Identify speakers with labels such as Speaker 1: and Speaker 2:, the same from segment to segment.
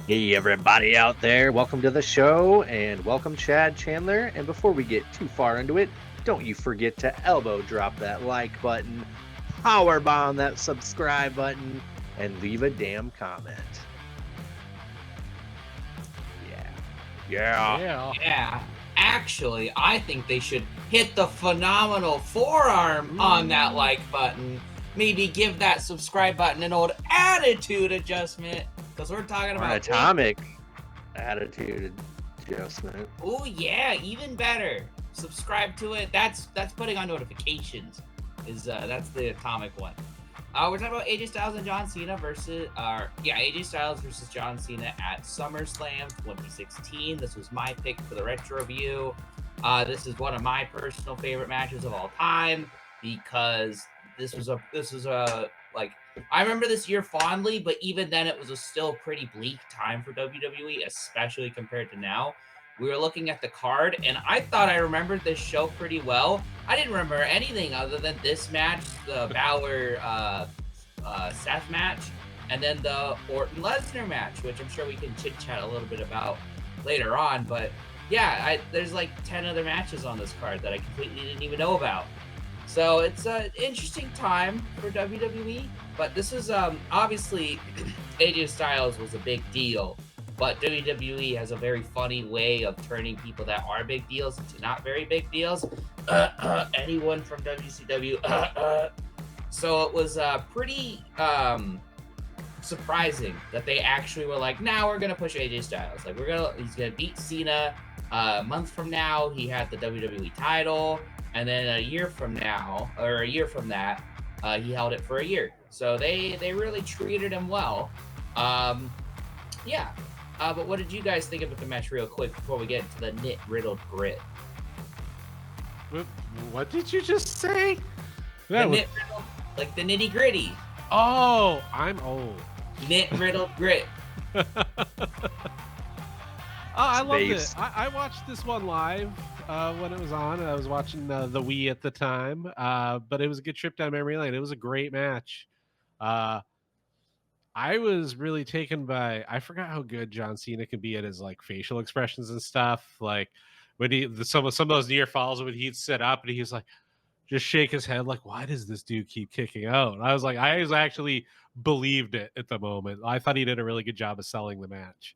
Speaker 1: Hey, everybody out there, welcome to the show and welcome, Chad Chandler. And before we get too far into it, don't you forget to elbow drop that like button, power bomb that subscribe button, and leave a damn comment. Yeah. Yeah.
Speaker 2: Yeah.
Speaker 3: Yeah, actually, I think they should hit the phenomenal forearm on that like button. Maybe give that subscribe button an old attitude adjustment because we're talking
Speaker 1: Or an
Speaker 3: about.
Speaker 1: atomic attitude adjustment.
Speaker 3: Oh yeah, even better. Subscribe to it. That's putting on notifications. That's the atomic one. We're talking about AJ Styles and John Cena AJ Styles versus John Cena at SummerSlam 2016. This was my pick for the retro review. This is one of my personal favorite matches of all time because this was a like I remember this year fondly, but even then it was a still pretty bleak time for WWE, especially compared to now. We were looking at the card, and I thought I remembered this show pretty well. I didn't remember anything other than this match, the Balor Seth match, and then the Orton Lesnar match, which I'm sure we can chit chat a little bit about later on. But yeah, there's like 10 other matches on this card that I completely didn't even know about. So it's an interesting time for WWE, but this is obviously AJ Styles was a big deal, but WWE has a very funny way of turning people that are big deals into not very big deals. Anyone from WCW, so it was pretty surprising that they actually were like, "Now we're gonna push AJ Styles. Like he's gonna beat Cena. A month from now, he had the WWE title, and then a year from now, or a year from that, he held it for a year. So they really treated him well. Yeah. But what did you guys think of the match, real quick, before we get into the nit riddled grit?
Speaker 2: What did you just say?
Speaker 3: The nit riddled, like the nitty gritty.
Speaker 2: Oh, I'm old.
Speaker 3: Nit riddled grit.
Speaker 2: I loved it.
Speaker 1: Space.
Speaker 2: I watched this one live when it was on. I was watching the Wii at the time, but it was a good trip down memory lane. It was a great match. I was really taken by. I forgot how good John Cena can be at his like facial expressions and stuff. Like when some of those near falls when he'd sit up and he's like just shake his head like, why does this dude keep kicking out? And I was actually believed it at the moment. I thought he did a really good job of selling the match.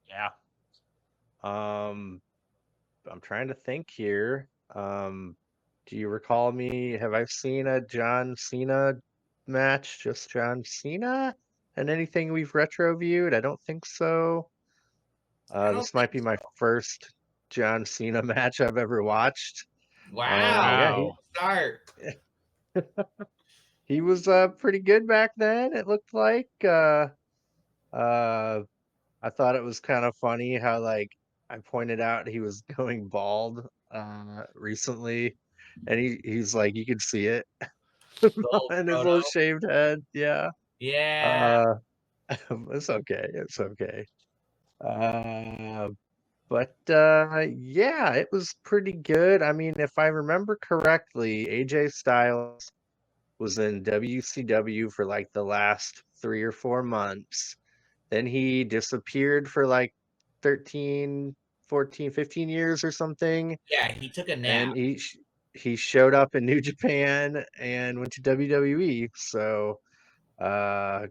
Speaker 1: Yeah. I'm trying to think here. Do you recall me? Have I seen a John Cena match? Just John Cena? And anything we've retro viewed? I don't think so.
Speaker 3: I don't
Speaker 1: This might
Speaker 3: think
Speaker 1: be my
Speaker 3: so.
Speaker 1: first John Cena match I've ever watched. And yeah,
Speaker 3: Wow.
Speaker 2: Wow.
Speaker 3: Start.
Speaker 1: he was pretty good back then, it looked like. Uh I thought it was kind of funny how like I pointed out he was going bald recently, and he's like you could see it
Speaker 3: Little
Speaker 1: and his little
Speaker 3: Frodo.
Speaker 1: shaved head. Yeah.
Speaker 3: Yeah.
Speaker 1: Uh it's okay. It's okay. Uh but yeah, it was pretty good. I mean, if I remember correctly, AJ Styles was in WCW for like the last 3 or 4 months. Then he disappeared for like 13, 14, 15 years or something.
Speaker 3: Yeah, he took a
Speaker 1: And
Speaker 3: nap.
Speaker 1: he showed up in New Japan and went to WWE. So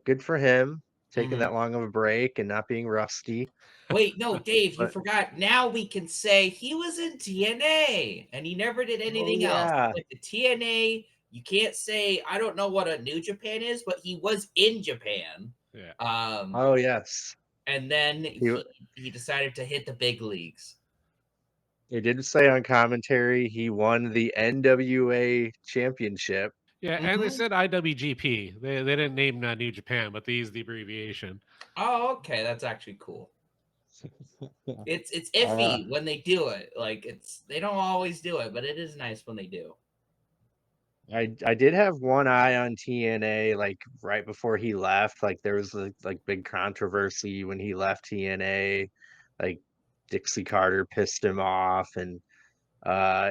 Speaker 1: good for him taking
Speaker 3: Mhm.
Speaker 1: that long of a break and not being rusty.
Speaker 3: Wait, no, Dave, you
Speaker 1: But
Speaker 3: forgot. Now we can say he was in TNA and he never did
Speaker 1: oh
Speaker 3: anything else.
Speaker 1: yeah.
Speaker 3: Like the TNA, you can't say I don't know what a New Japan is, but he was in Japan.
Speaker 2: Yeah.
Speaker 3: Um,
Speaker 1: Oh yes.
Speaker 3: and then
Speaker 1: He
Speaker 3: he decided to hit the big leagues.
Speaker 1: he did say on commentary he won the NWA championship.
Speaker 2: Yeah, and they
Speaker 3: Hmm.
Speaker 2: said IWGP. They didn't name New Japan, but they used the abbreviation.
Speaker 3: Oh, okay, that's actually cool. It's
Speaker 1: Uh,
Speaker 3: iffy when they do it. Like they don't always do it, but it is nice when they do.
Speaker 1: I did have one eye on TNA like right before he left. Like there was like big controversy when he left TNA. Like Dixie Carter pissed him off, and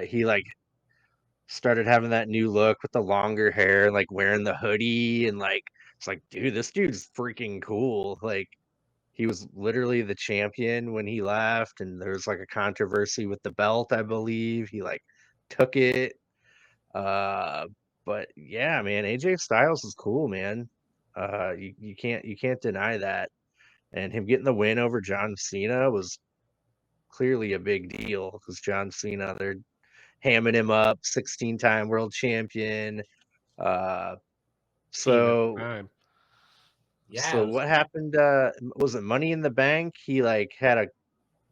Speaker 1: he like started having that new look with the longer hair, like wearing the hoodie and like It's like, dude, this dude's freaking cool. Like, he was literally the champion when he left, and there was like a controversy with the belt, I believe. He like took it. Uh, but yeah, man, AJ Styles is cool, man. You can't deny that. And him getting the win over John Cena was clearly a big deal because John Cena, they're hamming him up, 16-time world champion. Uh,
Speaker 2: Team at the
Speaker 1: so
Speaker 2: time.
Speaker 3: Yeah,
Speaker 1: so what happened? Was it Money in the Bank? He like had a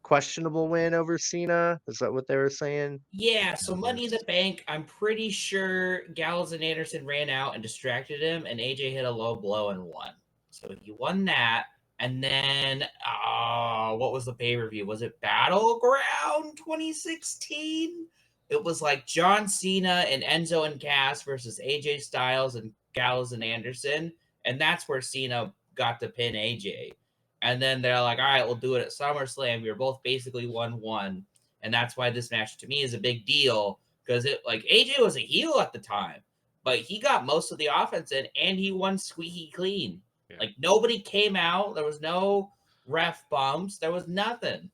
Speaker 1: questionable win over Cena. Is that what they were saying?
Speaker 3: yeah. So Money in the Bank, I'm pretty sure Gallows and Anderson ran out and distracted him, and AJ hit a low blow and won. So he won that. And then, what was the pay per view? Was it Battleground 2016? It was like John Cena and Enzo and Cass versus AJ Styles and Gallows and Anderson. And that's where Cena got to pin AJ. And then they're like, all right, we'll do it at SummerSlam. We were both basically 1-1. And that's why this match to me is a big deal because it like AJ was a heel at the time, but he got most of the offense in and he won squeaky clean.
Speaker 2: Yeah.
Speaker 3: Like nobody came out. There was no ref bumps. There was nothing.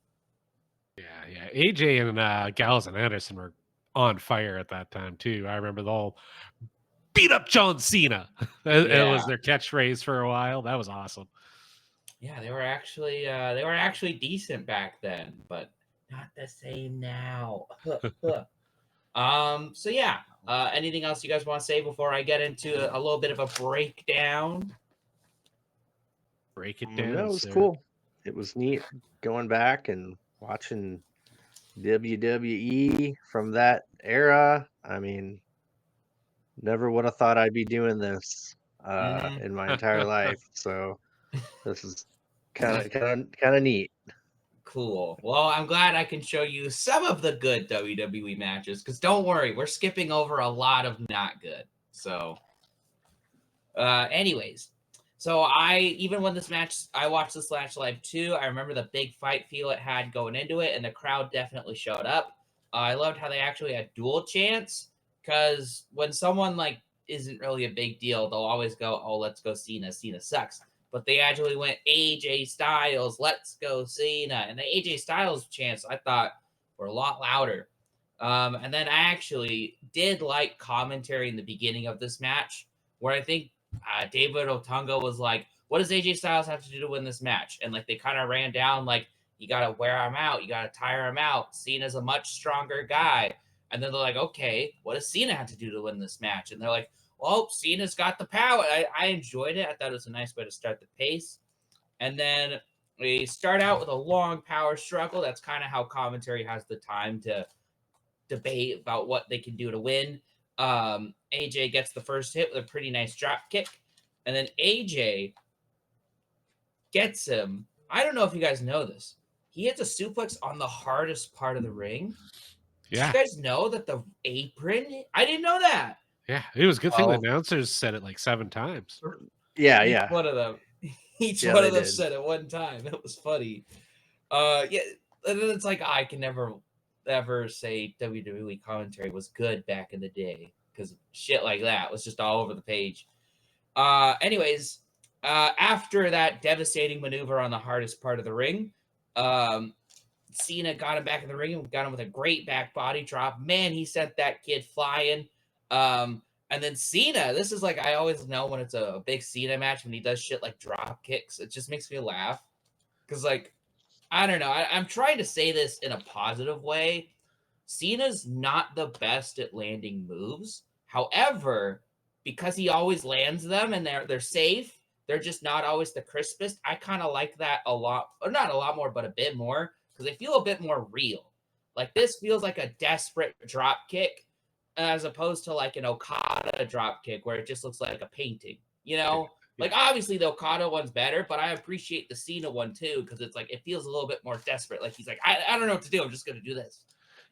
Speaker 2: Yeah. AJ and Gallows and Anderson were on fire at that time too. I remember the whole beat up John Cena. It was their catchphrase for a while. That was awesome.
Speaker 3: Yeah, they were actually decent back then, but not the same now. So yeah. Anything else you guys want to say before I get into a little bit of a breakdown?
Speaker 2: Break it down.
Speaker 1: No, it was
Speaker 2: sir.
Speaker 1: cool. It was neat going back and watching WWE from that era. I mean, never would have thought I'd be doing this in my entire life. So this is kind of neat.
Speaker 3: Cool. Well, I'm glad I can show you some of the good WWE matches because don't worry, we're skipping over a lot of not good. So, anyways, so even when this match, I watched this match live too. I remember the big fight feel it had going into it, and the crowd definitely showed up. I loved how they actually had dual chants because when someone like isn't really a big deal, they'll always go, "Oh, let's go Cena. Cena sucks." But they actually went AJ Styles, let's go Cena. And the AJ Styles chants I thought were a lot louder. And then I actually did like commentary in the beginning of this match where I think David Otunga was like, what does AJ Styles have to do to win this match? And like they kind of ran down like, you got to wear him out. You got to tire him out. Cena's a much stronger guy. And then they're like, okay, what does Cena have to do to win this match? And they're like, well, Cena's got the power. I enjoyed it. I thought it was a nice way to start the pace. And then we start out with a long power struggle. That's kind of how commentary has the time to debate about what they can do to win. AJ gets the first hit with a pretty nice drop kick. And then AJ gets him. I don't know if you guys know this. He hits a suplex on the hardest part of the ring.
Speaker 2: Yeah.
Speaker 3: Did you guys know that the apron? I didn't know that.
Speaker 2: Yeah. It was a good thing the
Speaker 1: Well-
Speaker 2: announcers said it like 7 times.
Speaker 1: Yeah.
Speaker 3: One of them. Each
Speaker 1: Yeah,
Speaker 3: one
Speaker 1: they
Speaker 3: of them
Speaker 1: did.
Speaker 3: said it one time. It was funny. Yeah, and then it's like I can never ever say WWE commentary was good back in the day because shit like that was just all over the page. Anyways, after that devastating maneuver on the hardest part of the ring, Cena got him back in the ring and got him with a great back body drop. Man, he sent that kid flying. And then Cena, this is like I always know when it's a big Cena match when he does shit like drop kicks. It just makes me laugh because like I don't know. I'm trying to say this in a positive way. Cena's not the best at landing moves. However, because he always lands them and they're safe, they're just not always the crispest. I kind of like that a lot, or not a lot more, but a bit more because they feel a bit more real. Like this feels like a desperate drop kick as opposed to like an Okada drop kick where it just looks like a painting, you know?
Speaker 2: Yeah.
Speaker 3: Like obviously the Okada one's better, but I appreciate the Cena one too because it's like it feels a little bit more desperate. Like he's like, I don't know what to do. I'm just gonna do this.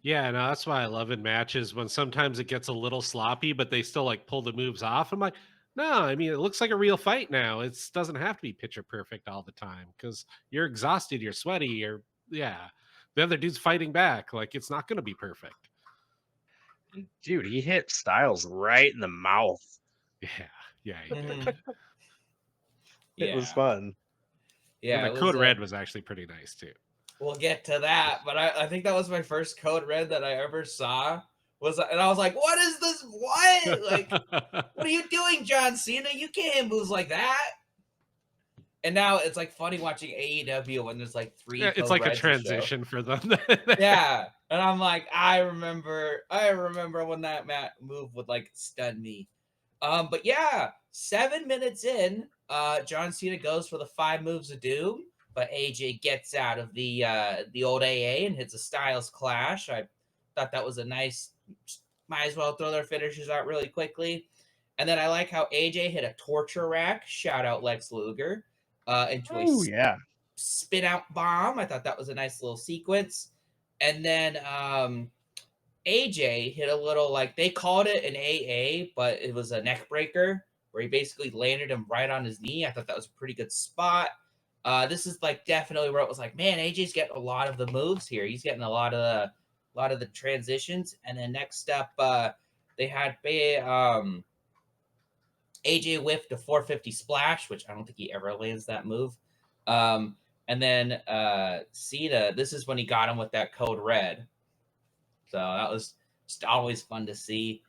Speaker 2: Yeah, no, that's why I love in matches when sometimes it gets a little sloppy, but they still like pull the moves off. I'm like, no, I mean, it looks like a real fight now. It doesn't have to be picture perfect all the time because you're exhausted, you're sweaty, the other dude's fighting back. Like, it's not going to be perfect.
Speaker 1: Dude, he hit Styles right in the mouth.
Speaker 2: Yeah.
Speaker 1: It was
Speaker 3: Yeah.
Speaker 1: fun.
Speaker 3: Yeah.
Speaker 2: And the
Speaker 3: It was
Speaker 2: Code Red was actually pretty nice too.
Speaker 3: We'll get to that, but I think that was my first Code Red that I ever saw. And I was like, what is this? What? Like, what are you doing, John Cena? You can't move like that. And now it's like funny watching AEW when there's like 3
Speaker 2: Yeah, it's
Speaker 3: Code
Speaker 2: like a
Speaker 3: Reds
Speaker 2: transition for them.
Speaker 3: Yeah, and I'm like, I remember when that move would like stun me. But yeah, 7 minutes in, John Cena goes for the 5 moves of doom, but AJ gets out of the old AA and hits a Styles Clash. I thought that was a nice. Might as well throw their finishers out really quickly. And then I like how AJ hit a torture rack. Shout out Lex Luger into a
Speaker 1: Oh yeah.
Speaker 3: spin out bomb. I thought that was a nice little sequence. And then AJ hit a little, like, they called it an AA, but it was a neck breaker where he basically landed him right on his knee. I thought that was a pretty good spot. This is like definitely where it was like, man, AJ's getting a lot of the moves here. He's getting a lot of the transitions. And then next up, they had AJ whiffed a 450 splash, which I don't think he ever lands that move. And then Cena, this is when he got him with that Code Red. So that was just always fun to see.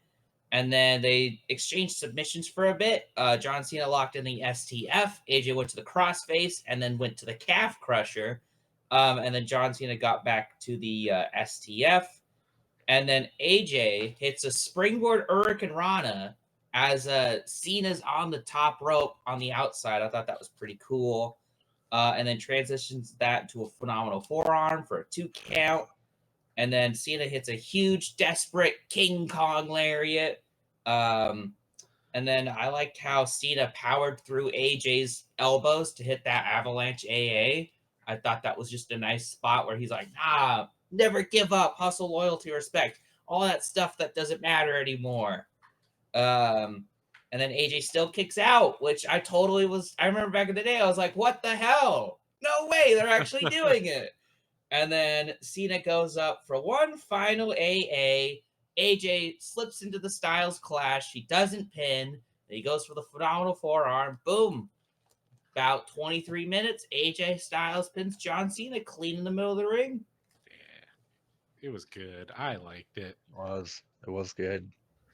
Speaker 3: And then they exchanged submissions for a bit. John Cena locked in the STF. AJ went to the crossface and then went to the calf crusher. And then John Cena got back to the STF. And then AJ hits a springboard Hurricane Rana as Cena's on the top rope on the outside. I thought that was pretty cool. And then transitions that to a phenomenal forearm for a 2 count. And then Cena hits a huge, desperate King Kong lariat. And then I liked how Cena powered through AJ's elbows to hit that avalanche AA. I thought that was just a nice spot where he's like, nah, never give up, hustle, loyalty, respect. All that stuff that doesn't matter anymore. And then AJ still kicks out, which I remember back in the day, I was like, what the hell? No way, they're actually doing it. And then Cena goes up for one final AA. AJ slips into the Styles Clash. He doesn't pin. He goes for the phenomenal forearm. Boom. About 23 minutes, AJ Styles pins John Cena clean in the middle of the ring.
Speaker 2: Yeah, it was good. I liked it.
Speaker 1: It was good.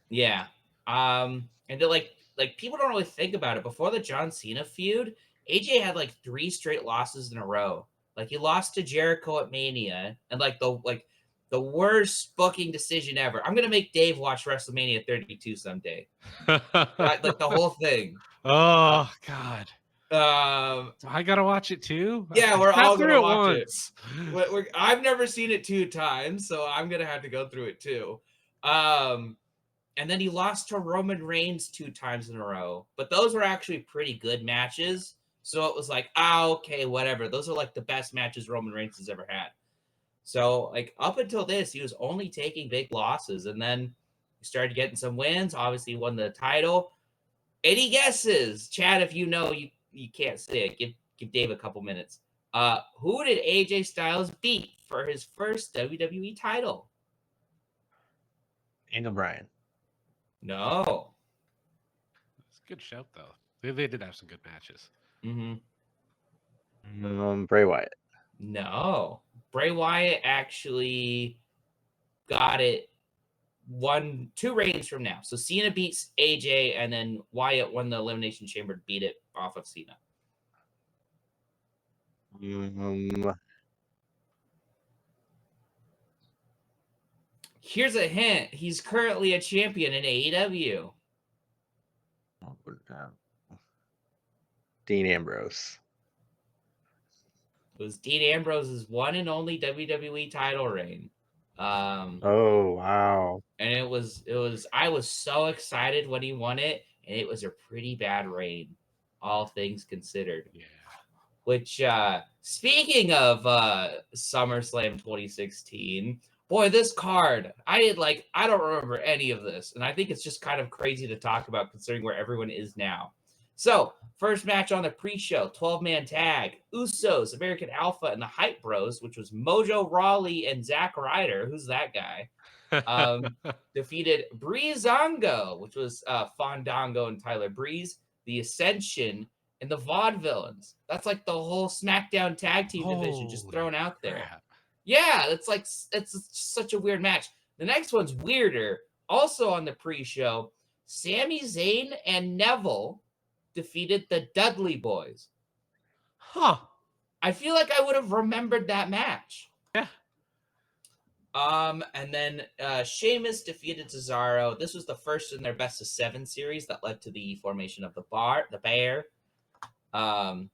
Speaker 3: Yeah. And like people don't really think about it. Before the John Cena feud, AJ had like 3 straight losses in a row. Like he lost to Jericho at Mania, and like the worst booking decision ever. I'm gonna make Dave watch WrestleMania 32 someday. Like the whole thing.
Speaker 2: Oh God.
Speaker 3: So
Speaker 2: I gotta watch it too.
Speaker 3: Yeah, we're all gonna watch
Speaker 2: once.
Speaker 3: it. I've never seen it 2 times, so I'm gonna have to go through it too. And then he lost to Roman Reigns 2 times in a row, but those were actually pretty good matches. So it was like, okay, whatever. Those are like the best matches Roman Reigns has ever had. So like up until this, he was only taking big losses, and then he started getting some wins. Obviously, won the title. Any guesses, Chad? If you know, you can't say it. Give Dave a couple minutes. Who did AJ Styles beat for his first WWE title?
Speaker 1: Daniel Bryan.
Speaker 3: No.
Speaker 2: It's a good shout though. They did have some good matches.
Speaker 3: Mm-hmm.
Speaker 1: Bray Wyatt.
Speaker 3: No. Bray Wyatt actually got it 2 reigns from now. So Cena beats AJ, and then Wyatt won the Elimination Chamber to beat it off of Cena. Here's a hint. He's currently a champion in AEW.
Speaker 1: Dean Ambrose.
Speaker 3: It was Dean Ambrose's one and only WWE title reign.
Speaker 1: Oh wow!
Speaker 3: And it was. I was so excited when he won it, and it was a pretty bad reign, all things considered.
Speaker 2: Yeah.
Speaker 3: Which, speaking of SummerSlam 2016, boy, this card, I don't remember any of this, and I think it's just kind of crazy to talk about considering where everyone is now. So, first match on the pre-show, 12-man tag, Usos, American Alpha, and the Hype Bros, which was Mojo Rawley and Zack Ryder. Who's that guy? Defeated Breezango, which was Fandango and Tyler Breeze, the Ascension, and the Vaudevillains. That's like the whole SmackDown tag team division just
Speaker 2: Holy
Speaker 3: thrown out there.
Speaker 2: crap.
Speaker 3: Yeah, it's such a weird match. The next one's weirder. Also on the pre-show, Sami Zayn and Neville defeated the Dudley Boys.
Speaker 2: Huh.
Speaker 3: I feel like I would have remembered that match.
Speaker 2: Yeah.
Speaker 3: And then Sheamus defeated Cesaro. This was the first in their best of 7 series that led to the formation of the Bear. I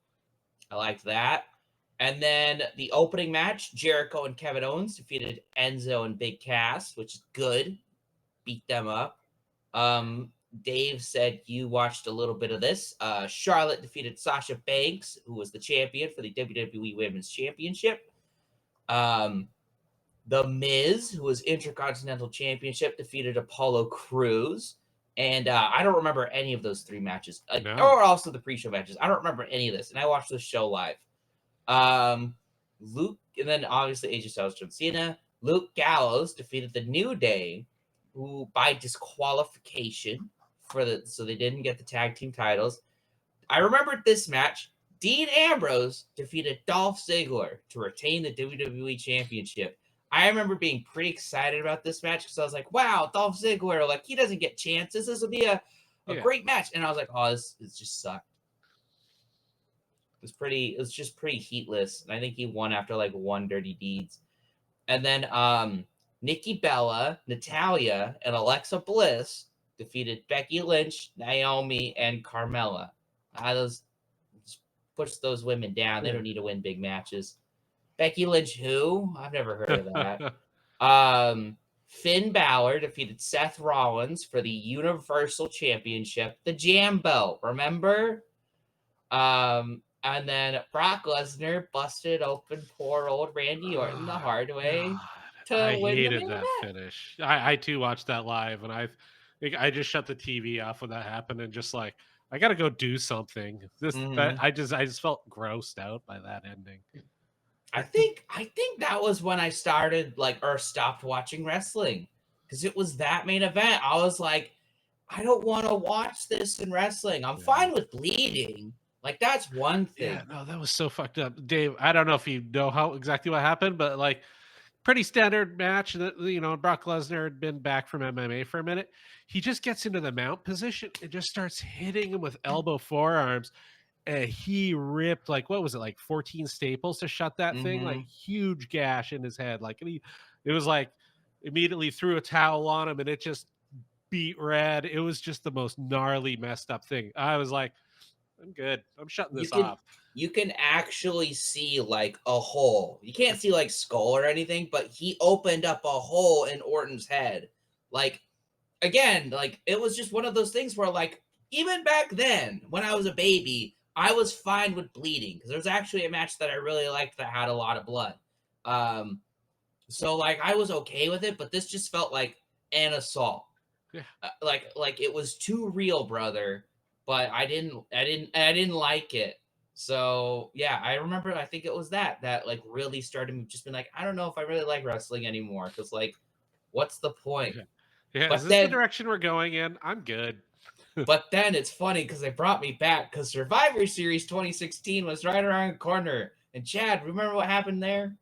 Speaker 3: liked that. And then the opening match, Jericho and Kevin Owens defeated Enzo and Big Cass, which is good. Beat them up. Dave said you watched a little bit of this. Charlotte defeated Sasha Banks, who was the champion for the WWE Women's Championship. The Miz, who was Intercontinental Championship, defeated Apollo Crews. And I don't remember any of those 3 matches.
Speaker 2: No.
Speaker 3: Or also the pre-show matches. I don't remember any of this. And I watched the show live. Luke, and then obviously AJ Styles, John Cena. Luke Gallows defeated the New Day, who by disqualification so they didn't get the tag team titles. I remembered this match. Dean Ambrose defeated Dolph Ziggler to retain the WWE Championship. I remember being pretty excited about this match because I was like, wow, Dolph Ziggler, like, he doesn't get chances. This will be a great match. And I was like, oh, this just sucked. It was just pretty heatless. And I think he won after like 1 Dirty Deeds. And then Nikki Bella, Natalya, and Alexa Bliss defeated Becky Lynch, Naomi, and Carmella. Just push those women down. They don't need to win big matches. Becky Lynch, who? I've never heard of that. Finn Balor defeated Seth Rollins for the Universal Championship, the Jam Belt, remember? And then Brock Lesnar busted open poor old Randy Orton the hard way
Speaker 2: I
Speaker 3: win
Speaker 2: hated
Speaker 3: the main
Speaker 2: that
Speaker 3: event.
Speaker 2: finish. I too watched that live, and I just shut the TV off when that happened, and just like, I got to go do something. I just felt grossed out by that ending.
Speaker 3: I think that was when I started or stopped watching wrestling, because it was that main event. I was like, I don't want to watch this in wrestling. I'm fine with bleeding. Like, that's one thing.
Speaker 2: Yeah, no, that was so fucked up. Dave, I don't know if you know exactly what happened, but like, pretty standard match. That, you know, Brock Lesnar had been back from MMA for a minute. He just gets into the mount position and just starts hitting him with elbow forearms. And he ripped, like, what was it, like 14 staples to shut that thing? Like, huge gash in his head. Like, it was like immediately threw a towel on him and it just beat red. It was just the most gnarly, messed up thing. I was like, I'm good. I'm shutting this off.
Speaker 3: You can actually see like a hole. You can't see like skull or anything, but he opened up a hole in Orton's head. Like, again, like, it was just one of those things where, like, even back then when I was a baby, I was fine with bleeding, because there was actually a match that I really liked that had a lot of blood. So like, I was okay with it, but this just felt like an assault.
Speaker 2: Yeah.
Speaker 3: Like it was too real, brother. But I didn't like it. So yeah, I remember. I think it was that like really started me just being like, I don't know if I really like wrestling anymore, because like, what's the point?
Speaker 2: Yeah,
Speaker 3: but
Speaker 2: is this
Speaker 3: then,
Speaker 2: the direction we're going in? I'm good.
Speaker 3: But then it's funny because they brought me back, because Survivor Series 2016 was right around the corner. And Chad, remember what happened there?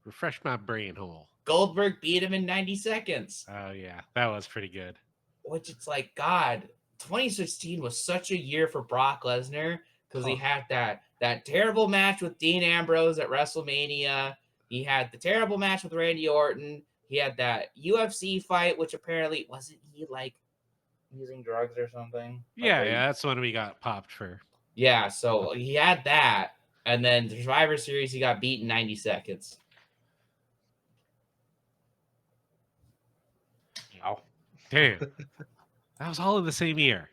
Speaker 2: Refresh my brain hole.
Speaker 3: Goldberg beat him in 90 seconds.
Speaker 2: Oh yeah, that was pretty good.
Speaker 3: Which, it's like, God, 2016 was such a year for Brock Lesnar, because he had that terrible match with Dean Ambrose at WrestleMania. He had the terrible match with Randy Orton. He had that UFC fight, which apparently wasn't he like using drugs or something?
Speaker 2: Yeah, that's when we got popped for.
Speaker 3: Yeah, so he had that, and then the Survivor Series, he got beat in 90 seconds.
Speaker 2: Wow. Damn. That was all in the same year.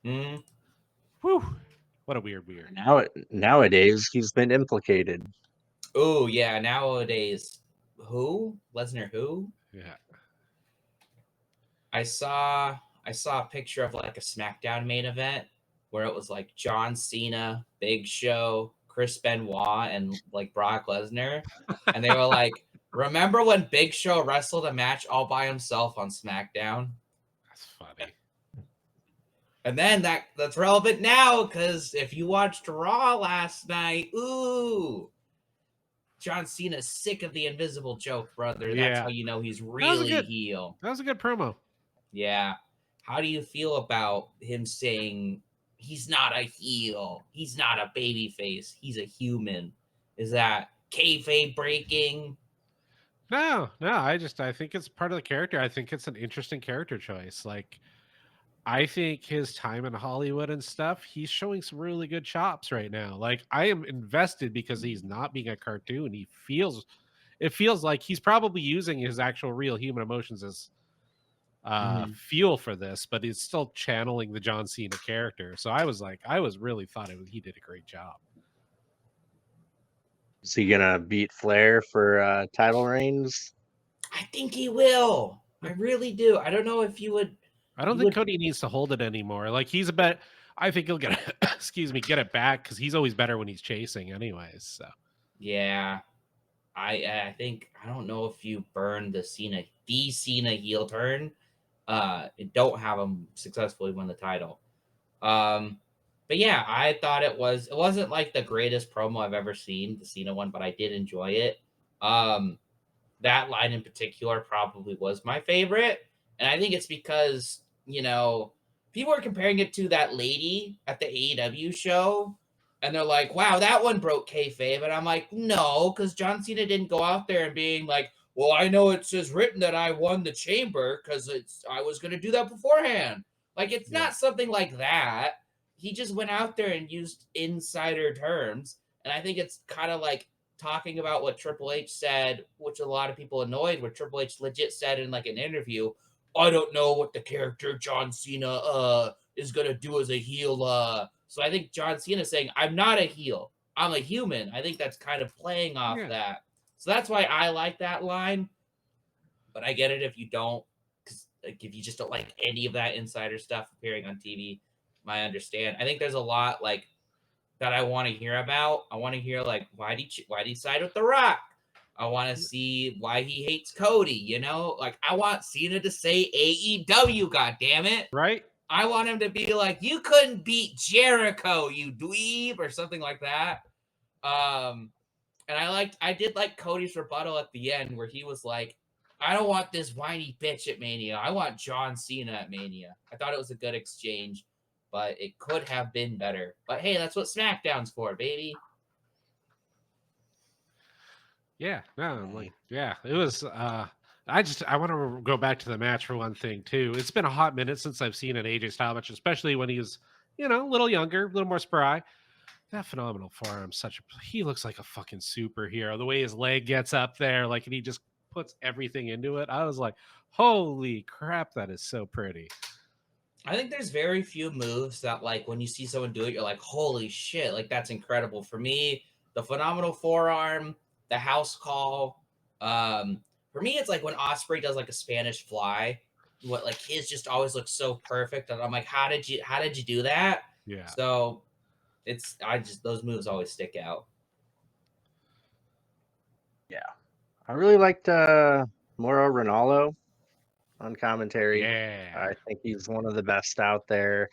Speaker 3: Mm.
Speaker 2: Whew. What a weird.
Speaker 1: Nowadays, he's been implicated.
Speaker 3: Oh, yeah, nowadays. Who? Lesnar who?
Speaker 2: Yeah.
Speaker 3: I saw a picture of like a SmackDown main event where it was like John Cena, Big Show, Chris Benoit, and like Brock Lesnar. And they were like, remember when Big Show wrestled a match all by himself on SmackDown?
Speaker 2: That's funny.
Speaker 3: And then that's relevant now because if you watched Raw last night, ooh, John Cena's sick of the invisible joke, brother. That's how
Speaker 2: Yeah,
Speaker 3: you know he's
Speaker 2: that was a
Speaker 3: really
Speaker 2: good.
Speaker 3: heel.
Speaker 2: That was a good promo.
Speaker 3: Yeah. How do you feel about him saying he's not a heel? He's not a baby face. He's a human. Is that kayfabe breaking?
Speaker 2: No, I think it's part of the character. I think it's an interesting character choice. Like, I think his time in Hollywood and stuff, he's showing some really good chops right now. Like, I am invested because he's not being a cartoon. It feels like he's probably using his actual real human emotions as fuel for this, but he's still channeling the John Cena character. So I was really he did a great job.
Speaker 1: Is he gonna beat Flair for title reigns?
Speaker 3: I think he will. I really do. I don't know if you would.
Speaker 2: I don't
Speaker 3: You
Speaker 2: think
Speaker 3: would.
Speaker 2: Cody needs to hold it anymore. Like, he's a bet. I think he'll get it, excuse me, get it back because he's always better when he's chasing, anyways. So
Speaker 3: Yeah. I think I don't know if you burn the Cena heel turn. Don't have him successfully win the title. But yeah, I thought it wasn't like the greatest promo I've ever seen, the Cena one, but I did enjoy it. That line in particular probably was my favorite, and I think it's because people are comparing it to that lady at the AEW show, and they're like, "Wow, that one broke kayfabe," and I'm like, "No," because John Cena didn't go out there and being like, "Well, I know it says written that I won the chamber because I was going to do that beforehand." Like, it's not something like that. He just went out there and used insider terms, and I think it's kind of like talking about what Triple H said, which a lot of people annoyed, where Triple H legit said in like an interview, "I don't know what the character John Cena is gonna do as a heel." So I think John Cena saying, "I'm not a heel, I'm a human." I think that's kind of playing off
Speaker 2: yeah,
Speaker 3: that. So that's why I like that line. But I get it if you don't, because like if you just don't like any of that insider stuff appearing on TV, I understand. I think there's a lot like that I want to hear about. I want to hear like why did he side with The Rock? I want to see why he hates Cody. Like I want Cena to say AEW. God damn it!
Speaker 2: right.
Speaker 3: I want him to be like, "You couldn't beat Jericho, you dweeb," or something like that. And I did like Cody's rebuttal at the end where he was like, "I don't want this whiny bitch at Mania. I want John Cena at Mania." I thought it was a good exchange, but it could have been better. But hey, that's what SmackDown's for, baby.
Speaker 2: Yeah, no, like, yeah, it was. I want to go back to the match for one thing too. It's been a hot minute since I've seen an AJ Styles match, especially when he was, a little younger, a little more spry. That phenomenal forearm, he looks like a fucking superhero. The way his leg gets up there, like, and he just puts everything into it. I was like, holy crap, that is so pretty.
Speaker 3: I think there's very few moves that, like, when you see someone do it, you're like, holy shit, like, that's incredible. For me, the phenomenal forearm, the house call. For me, it's like when Osprey does like a Spanish fly. What like his just always looks so perfect, and I'm like, how did you do that?
Speaker 2: Yeah.
Speaker 3: So those moves always stick out.
Speaker 1: Yeah, I really liked Mauro Ranallo on commentary.
Speaker 2: Yeah.
Speaker 1: I think he's one of the best out there.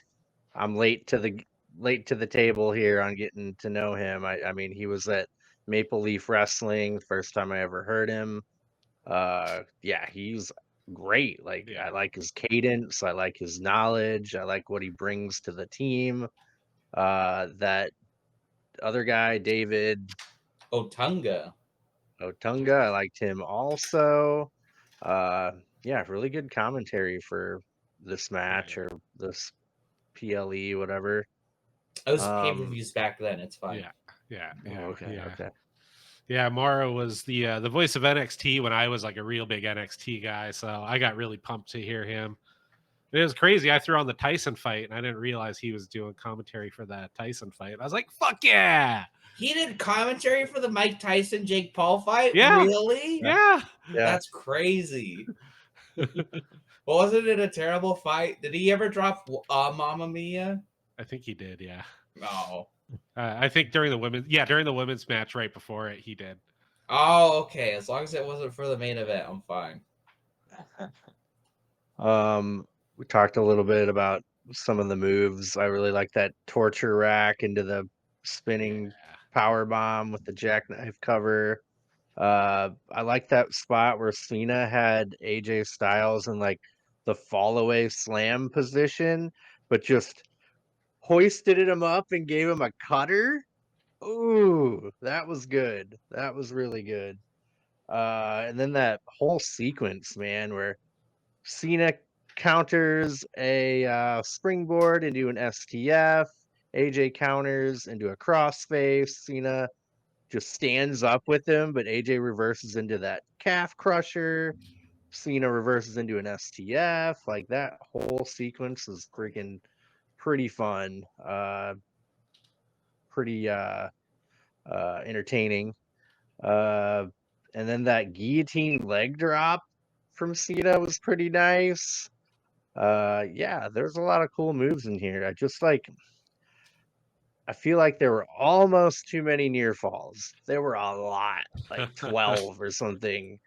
Speaker 1: I'm late to the table here on getting to know him. I mean, he was at Maple Leaf Wrestling, first time I ever heard him. Yeah, he's great. Like,
Speaker 2: Yeah.
Speaker 1: I like his cadence, I like his knowledge, I like what he brings to the team. That other guy, David
Speaker 3: Otunga.
Speaker 1: Otunga, I liked him also. Yeah, really good commentary for this match or this PLE, whatever.
Speaker 3: I was pay-per-views back then. It's fine.
Speaker 2: Yeah.
Speaker 1: Okay.
Speaker 2: Yeah, Morrow was the voice of NXT when I was like a real big NXT guy, so I got really pumped to hear him. It was crazy. I threw on the Tyson fight, and I didn't realize he was doing commentary for that Tyson fight. I was like, "Fuck yeah!"
Speaker 3: He did commentary for the Mike Tyson Jake Paul fight.
Speaker 2: Yeah,
Speaker 3: Really?
Speaker 2: yeah.
Speaker 3: That's crazy. Wasn't it a terrible fight? Did he ever drop Mamma Mia?
Speaker 2: I think he did. Yeah.
Speaker 3: No.
Speaker 2: I think during the women's match right before it, he did.
Speaker 3: Oh, okay. As long as it wasn't for the main event, I'm fine.
Speaker 1: We talked a little bit about some of the moves. I really like that torture rack into the spinning power bomb with the jackknife cover. I like that spot where Cena had AJ Styles in like the fall away slam position, but just hoisted him up and gave him a cutter. Ooh, that was good. That was really good. And then that whole sequence, man, where Cena counters a springboard into an STF. AJ counters into a crossface. Cena just stands up with him, but AJ reverses into that calf crusher. Cena reverses into an STF. Like that whole sequence is freaking pretty fun. Pretty entertaining. And then that guillotine leg drop from Cena was pretty nice. Yeah, there's a lot of cool moves in here. I feel like there were almost too many near falls. There were a lot, like 12 or something.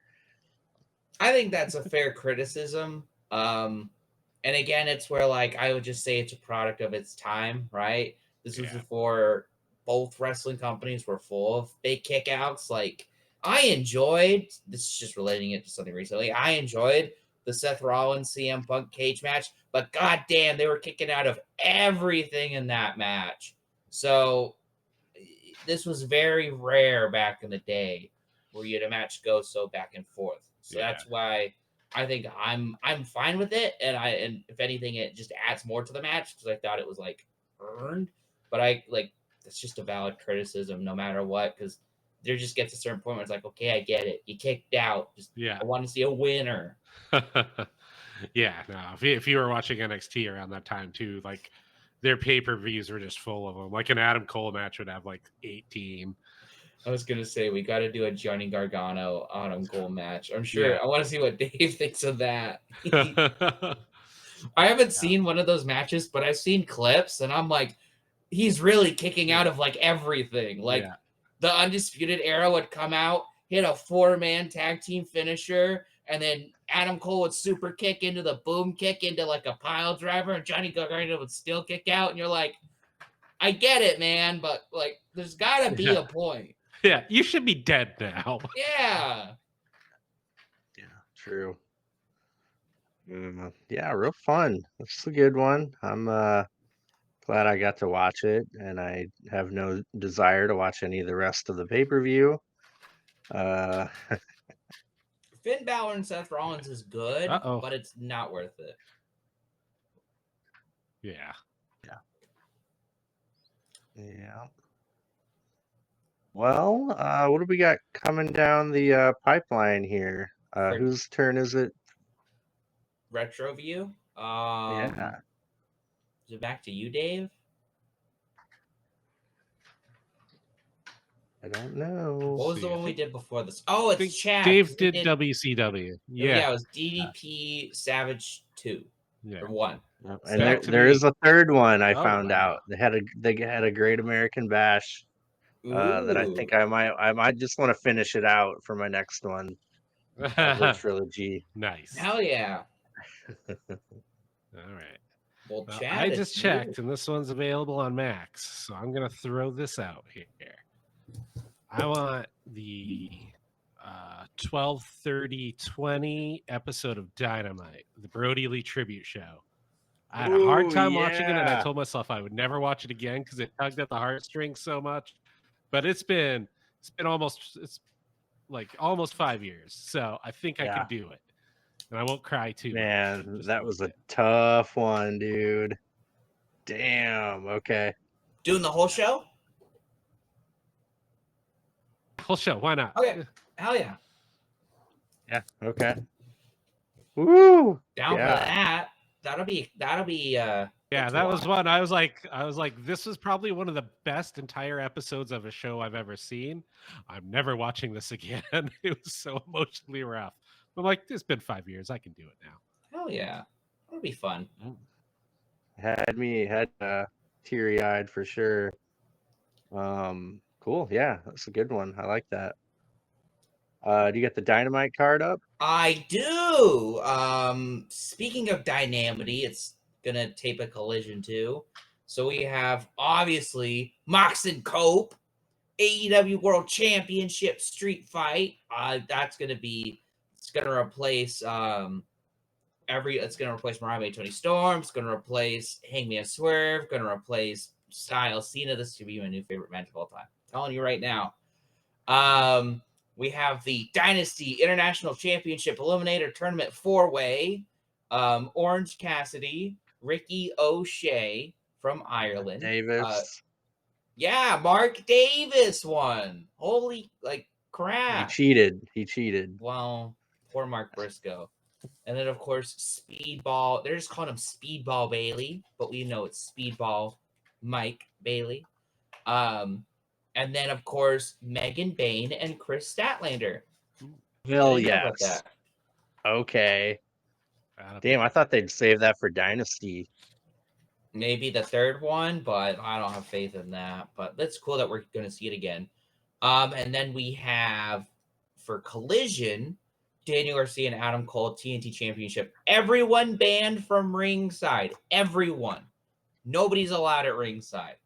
Speaker 3: I think that's a fair criticism. And again, it's where like I would just say it's a product of its time, right? This was before both wrestling companies were full of big kickouts. Like I enjoyed this is just relating it to something recently. I enjoyed the Seth Rollins CM Punk cage match, but goddamn, they were kicking out of everything in that match. So this was very rare back in the day where you had a match go so back and forth. So that's why I think I'm fine with it, and if anything, it just adds more to the match because I thought it was like earned. But I like that's just a valid criticism, no matter what, because there just gets a certain point where it's like, okay, I get it, you kicked out. Just I want to see a winner.
Speaker 2: Yeah, no. If you were watching NXT around that time too, like their pay-per-views were just full of them. Like an Adam Cole match would have like 18.
Speaker 3: I was gonna say we got to do a Johnny Gargano Adam Cole match. I'm sure. I want to see what Dave thinks of that. I haven't seen one of those matches, but I've seen clips, and I'm like, he's really kicking out of like everything. Like the Undisputed Era would come out, hit a 4-man tag team finisher, and then Adam Cole would super kick into the boom kick into like a pile driver, and Johnny Gargano would still kick out, and you're like, I get it, man, but like, there's gotta be a point.
Speaker 2: Yeah, you should be dead now.
Speaker 3: Yeah.
Speaker 1: Yeah, true. Yeah, real fun. It's a good one. I'm glad I got to watch it, and I have no desire to watch any of the rest of the pay-per-view.
Speaker 3: Finn Balor and Seth Rollins is good, but it's not worth it.
Speaker 2: Yeah.
Speaker 1: Well, what do we got coming down the pipeline here? Whose turn is it?
Speaker 3: Retro View.
Speaker 1: Yeah.
Speaker 3: Is it back to you, Dave?
Speaker 1: I don't know.
Speaker 3: What was the one we did before this? Oh, it's Chad.
Speaker 2: Dave did WCW.
Speaker 3: Yeah, it was DDP Savage 2 or 1.
Speaker 1: And there is a third one I found out. They had a Great American Bash that I think I might just want to finish it out for my next one. The trilogy.
Speaker 2: Nice.
Speaker 3: Hell yeah.
Speaker 2: All right.
Speaker 3: Well, Chad,
Speaker 2: I just checked, and this one's available on Max, so I'm gonna throw this out here. I want the 12/30/20 episode of Dynamite, the Brody Lee tribute show. I had a hard time watching it, and I told myself I would never watch it again because it tugged at the heartstrings so much. But it's been almost 5 years, so I think I could do it, and I won't cry too.
Speaker 1: Man, that was a tough one, dude. Damn. Okay.
Speaker 3: Doing the whole show?
Speaker 2: Whole show. Why not?
Speaker 3: Okay. Hell yeah.
Speaker 1: Yeah. Okay. Woo.
Speaker 3: Down for that. That'll be.
Speaker 2: Yeah, that was one. I was like, this is probably one of the best entire episodes of a show I've ever seen. I'm never watching this again. It was so emotionally rough. I'm like, it's been 5 years. I can do it now.
Speaker 3: Hell yeah. That'll be fun.
Speaker 1: Had teary-eyed for sure. Cool. Yeah, that's a good one. I like that. Do you get the Dynamite card up?
Speaker 3: I do. Speaking of Dynamity, it's gonna tape a Collision too. So we have obviously Mox and Cope, AEW World Championship Street Fight. That's gonna be, it's gonna replace it's gonna replace Mariah Tony Storm. It's gonna replace Hangman Swerve. Gonna replace Styles Cena. This should be my new favorite match of all time. I'm telling you right now. We have the Dynasty International Championship Eliminator Tournament 4-way. Orange Cassidy, Ricky O'Shea from Ireland.
Speaker 1: Davis.
Speaker 3: Yeah, Mark Davis won. Holy crap.
Speaker 1: He cheated.
Speaker 3: Well, poor Mark Briscoe. And then, of course, Speedball. They're just calling him Speedball Bailey, but we know it's Speedball Mike Bailey. And then, of course, Megan Bain and Chris Statlander.
Speaker 1: Well, yes. Okay. Damn, I thought they'd save that for Dynasty.
Speaker 3: Maybe the third one, but I don't have faith in that. But that's cool that we're going to see it again. And then we have, for Collision, Daniel Garcia and Adam Cole TNT Championship. Everyone banned from ringside. Everyone. Nobody's allowed at ringside.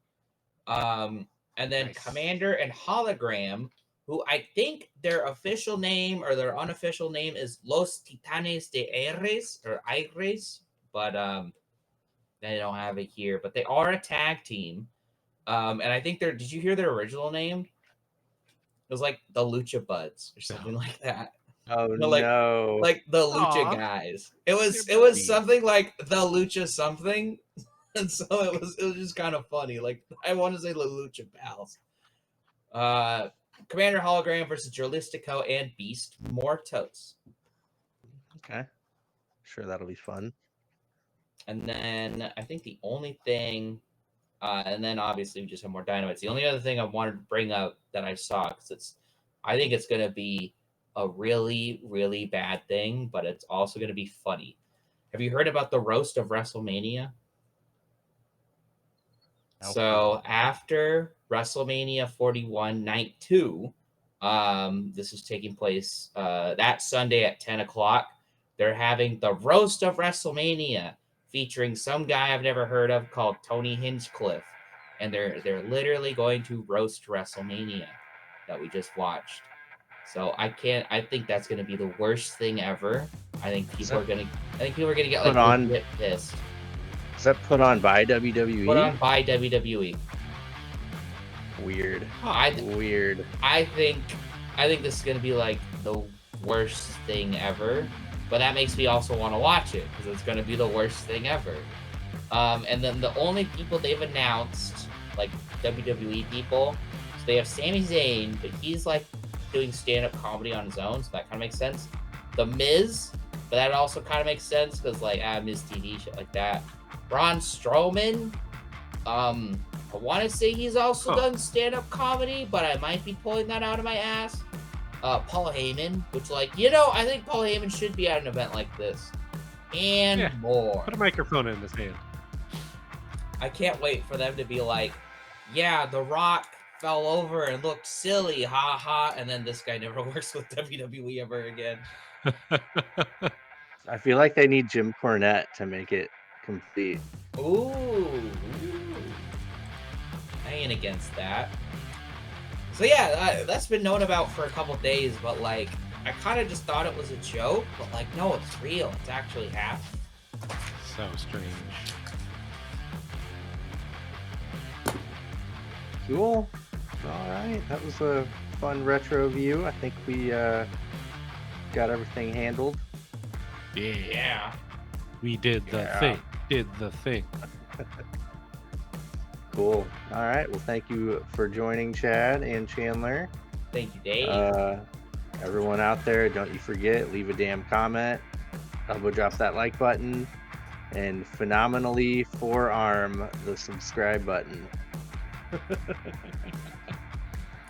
Speaker 3: And then nice. Commander and Hologram, who I think their official name or their unofficial name is Los Titanes de Aires or Aires, but they don't have it here. But they are a tag team. And I think they're, did you hear their original name? It was like the Lucha Buds or something like that.
Speaker 1: Oh, no.
Speaker 3: Like the Lucha guys. It was something like the Lucha something. And so it was just kind of funny. Like, I want to say the Lucha Pals. Commander Hologram versus Jolistico and Beast Mortos.
Speaker 1: Okay. Sure, that'll be fun.
Speaker 3: And then I think the only thing, and then obviously we just have more Dynamites. The only other thing I wanted to bring up that I saw, because I think it's going to be a really, really bad thing, but it's also going to be funny. Have you heard about the roast of WrestleMania? Okay. So after WrestleMania 41 Night 2, this is taking place that Sunday at 10 o'clock. They're having the roast of WrestleMania featuring some guy I've never heard of called Tony Hinchcliffe. And they're literally going to roast WrestleMania that we just watched. So I think that's going to be the worst thing ever. I think people are going to get legit pissed.
Speaker 1: Is that put on by WWE?
Speaker 3: Put on by WWE.
Speaker 1: Weird.
Speaker 3: Weird. I think this is going to be like the worst thing ever. But that makes me also want to watch it because it's going to be the worst thing ever. And then the only people they've announced, like WWE people, so they have Sami Zayn, but he's like doing stand-up comedy on his own, so that kind of makes sense. The Miz, but that also kind of makes sense because like Miz TV, shit like that. Braun Strowman, I want to say he's also done stand-up comedy, but I might be pulling that out of my ass. Paul Heyman, which I think Paul Heyman should be at an event like this. And more.
Speaker 2: Put a microphone in his hand.
Speaker 3: I can't wait for them to be like, yeah, The Rock fell over and looked silly, ha ha, and then this guy never works with WWE ever again.
Speaker 1: I feel like they need Jim Cornette to make it complete.
Speaker 3: Ooh. I ain't against that. So yeah, that's been known about for a couple days, but like, I kind of just thought it was a joke, but like, no, it's real. It's actually happening.
Speaker 2: So strange.
Speaker 1: Cool. All right, that was a fun retro view. I think we got everything handled.
Speaker 2: Yeah. We did the thing.
Speaker 1: Cool. All right. Well, thank you for joining, Chad and Chandler.
Speaker 3: Thank you, Dave.
Speaker 1: Everyone out there, don't you forget, leave a damn comment. Elbow drops that like button. And phenomenally forearm the subscribe button.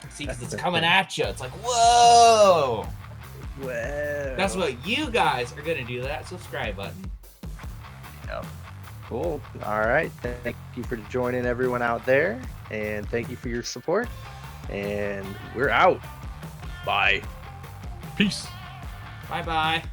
Speaker 3: See, because it's coming at you. It's like, whoa.
Speaker 1: Whoa.
Speaker 3: That's what you guys are going to do, that subscribe button.
Speaker 1: Yep. Cool. All right. Thank you for joining everyone out there. And thank you for your support. And we're out. Bye.
Speaker 2: Peace.
Speaker 3: Bye-bye.